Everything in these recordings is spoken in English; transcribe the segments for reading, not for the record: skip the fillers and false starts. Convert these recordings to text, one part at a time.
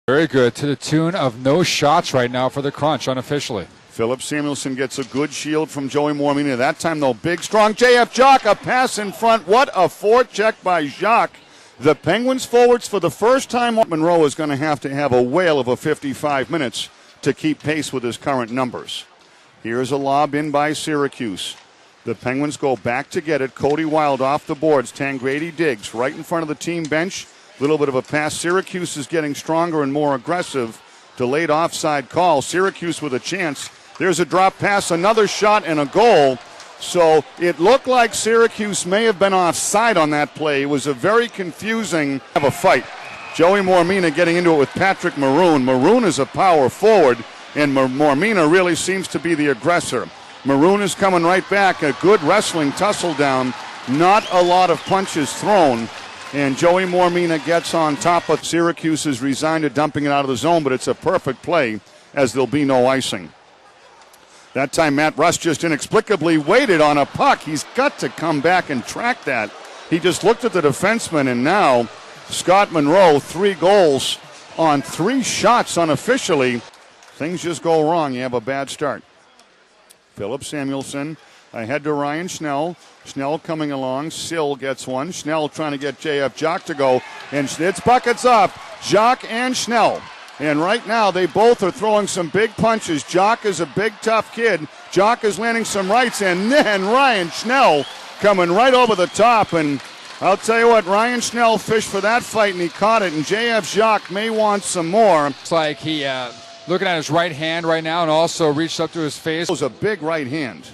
Very good, to the tune of no shots right now for the Crunch unofficially. Philip Samuelson gets a good shield from Joey Mormini. That time, though, big, strong J.F. Jock, a pass in front. What a forecheck by Jock. The Penguins forwards, for the first time, Monroe is going to have a whale of a 55 minutes to keep pace with his current numbers. Here's a lob in by Syracuse. The Penguins go back to get it. Cody Wild off the boards. Tangradi digs right in front of the team bench. Little bit of a pass. Syracuse is getting stronger and more aggressive. Delayed offside call. Syracuse with a chance. There's a drop pass, another shot, and a goal. So it looked like Syracuse may have been offside on that play. It was a very confusing fight. Joey Mormina getting into it with Patrick Maroon. Maroon is a power forward, and Mormina really seems to be the aggressor. Maroon is coming right back. A good wrestling tussle down. Not a lot of punches thrown. And Joey Mormina gets on top of Syracuse is resigned to dumping it out of the zone, but it's a perfect play as there'll be no icing. That time Matt Rust just inexplicably waited on a puck. He's got to come back and track that. He just looked at the defenseman, and now Scott Monroe, 3 goals on 3 shots unofficially. Things just go wrong. You have a bad start. Philip Samuelson ahead to Ryan Schnell. Schnell coming along. Sill gets one. Schnell trying to get J.F. Jock to go. And it's buckets up. Jock and Schnell. And right now they both are throwing some big punches. Jock is a big, tough kid. Jock is landing some rights. And then Ryan Schnell coming right over the top. And I'll tell you what, Ryan Schnell fished for that fight and he caught it. And J.F. Jock may want some more. It's like he looking at his right hand right now and also reached up to his face. It was a big right hand.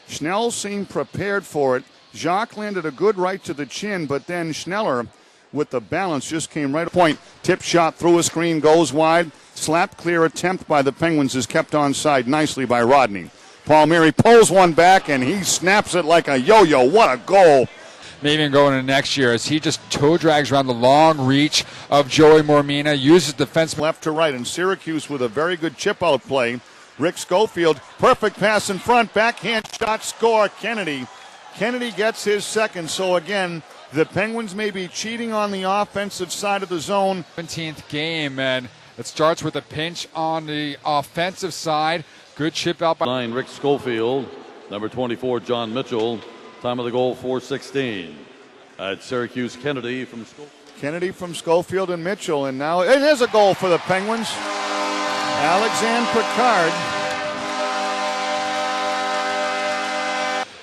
Schnell seemed prepared for it. Jock landed a good right to the chin, but then Schneller, with the balance, just came right to point. Tip shot through a screen, goes wide. Slap clear attempt by the Penguins is kept onside nicely by Rodney. Palmieri pulls one back, and he snaps it like a yo-yo. What a goal. Maybe even going into next year as he just toe drags around the long reach of Joey Mormina, uses defense left to right, and Syracuse with a very good chip-out play. Rick Schofield, perfect pass in front, backhand shot, score, Kennedy. Kennedy gets his second, so again, the Penguins may be cheating on the offensive side of the zone. 17th game, and it starts with a pinch on the offensive side. Good chip out by 9, Rick Schofield. Number 24, John Mitchell. Time of the goal, 4:16. At Syracuse, Kennedy from Schofield. Kennedy from Schofield and Mitchell, and now it is a goal for the Penguins. Alexandre Picard.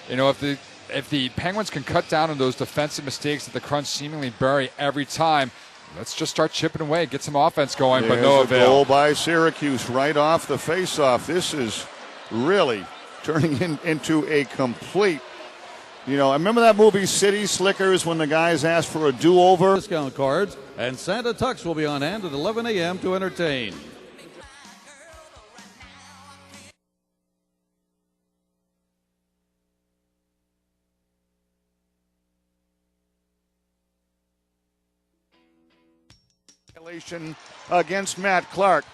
You know, if the Penguins can cut down on those defensive mistakes that the Crunch seemingly bury every time, let's just start chipping away, get some offense going, but no avail. A goal by Syracuse right off the faceoff. This is really turning into a complete, I remember that movie City Slickers when the guys asked for a do-over. Discount cards and Santa Tux will be on hand at 11 a.m. to entertain. Against Matt Clark.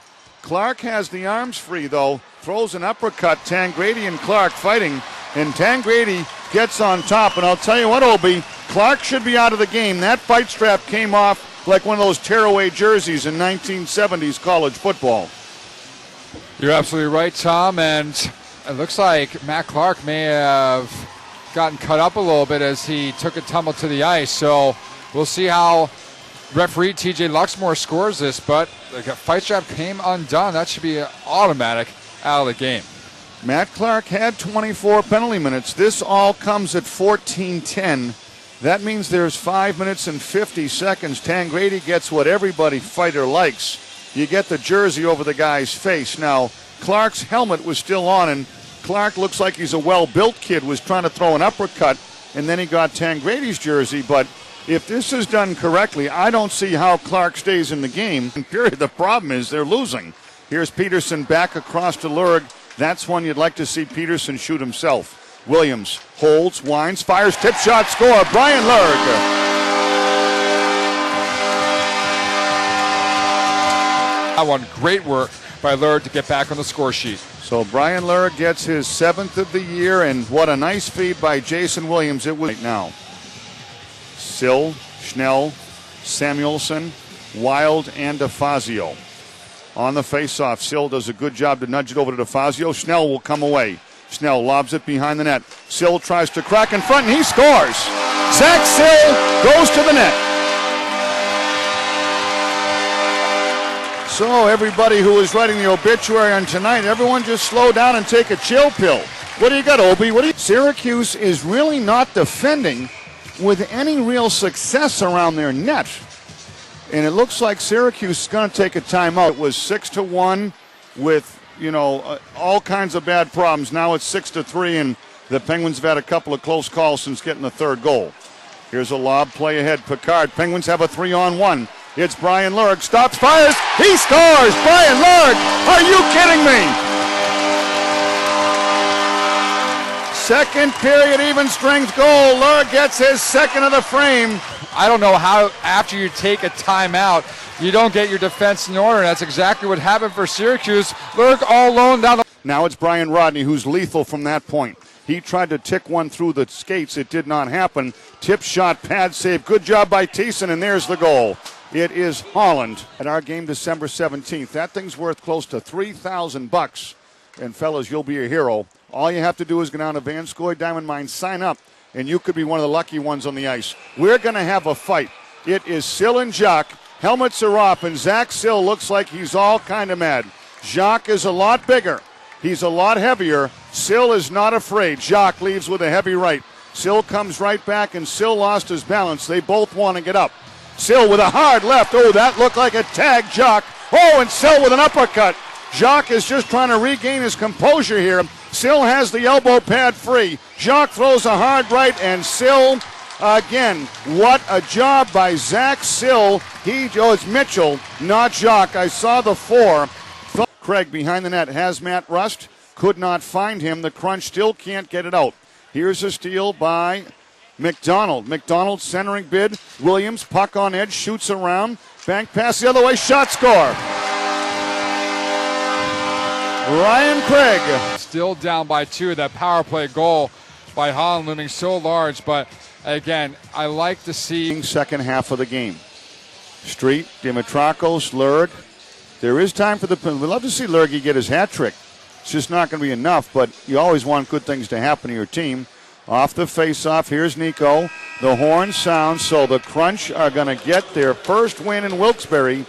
Clark has the arms free, though. Throws an uppercut. Tangradi and Clark fighting, and Tangradi gets on top. And I'll tell you what, Obi, Clark should be out of the game. That fight strap came off like one of those tearaway jerseys in 1970s college football. You're absolutely right, Tom, and it looks like Matt Clark may have gotten cut up a little bit as he took a tumble to the ice. So we'll see how referee TJ Luxmore scores this, but the fight strap came undone. That should be automatic out of the game. Matt Clark had 24 penalty minutes. This all comes at 14:10. That means there's 5 minutes and 50 seconds. Tangradi gets what everybody fighter likes. You get the jersey over the guy's face. Now, Clark's helmet was still on, and Clark looks like he's a well-built kid, was trying to throw an uppercut, and then he got Tangradi's jersey, but if this is done correctly, I don't see how Clark stays in the game. Period. The problem is they're losing. Here's Peterson back across to Lurg. That's one you'd like to see Peterson shoot himself. Williams holds, winds, fires, tip shot, score. Brian Lurg. That one, great work by Lurg to get back on the score sheet. So Brian Lurg gets his 7th of the year, and what a nice feed by Jason Williams it was right now. Sill, Schnell, Samuelson, Wild, and DeFazio. on the face-off. Sill does a good job to nudge it over to DeFazio. Snell will come away. Snell lobs it behind the net. Sill tries to crack in front, and he scores. Zach Sill goes to the net. So everybody who is writing the obituary on tonight, everyone just slow down and take a chill pill. What do you got, Obi? Syracuse is really not defending with any real success around their net. And it looks like Syracuse is going to take a timeout. It was 6-1 with, all kinds of bad problems. Now it's 6-3, and the Penguins have had a couple of close calls since getting the third goal. Here's a lob play ahead. Picard. Penguins have a 3-on-1. It's Brian Lurg. Stops, fires. He scores. Brian Lurg. Are you kidding me? Second period even strength goal. Lurg gets his second of the frame. I don't know how after you take a timeout, you don't get your defense in order. That's exactly what happened for Syracuse. Lurg all alone down the... Now it's Brian Rodney who's lethal from that point. He tried to tick one through the skates. It did not happen. Tip shot, pad save. Good job by Thiessen, and there's the goal. It is Holland. At our game December 17th, that thing's worth close to $3,000. And fellas, you'll be a hero. All you have to do is go down to Vanscoy Diamond Mine, sign up, and you could be one of the lucky ones on the ice. We're going to have a fight. It is Sill and Jacques. Helmets are off, and Zach Sill looks like he's all kind of mad. Jacques is a lot bigger. He's a lot heavier. Sill is not afraid. Jacques leaves with a heavy right. Sill comes right back, and Sill lost his balance. They both want to get up. Sill with a hard left. Oh, that looked like a tag, Jacques. Oh, and Sill with an uppercut. Jacques is just trying to regain his composure here. Sill has the elbow pad free. Jacques throws a hard right, and Sill again. What a job by Zach Sill. It's Mitchell, not Jacques. I saw the 4. Craig behind the net has Matt Rust. Could not find him. The crunch still can't get it out. Here's a steal by McDonald. McDonald centering bid. Williams, puck on edge, shoots around. Bank pass the other way, shot score. Ryan Craig. Still down by 2. That power play goal by Holland looming so large. But again, I like to see... Second half of the game. Street, Dimitrakos, Lurg. There is time for the... We'd love to see Lurgy get his hat trick. It's just not going to be enough, but you always want good things to happen to your team. Off the face-off, here's Nico. The horn sounds, so the Crunch are going to get their first win in Wilkes-Barre.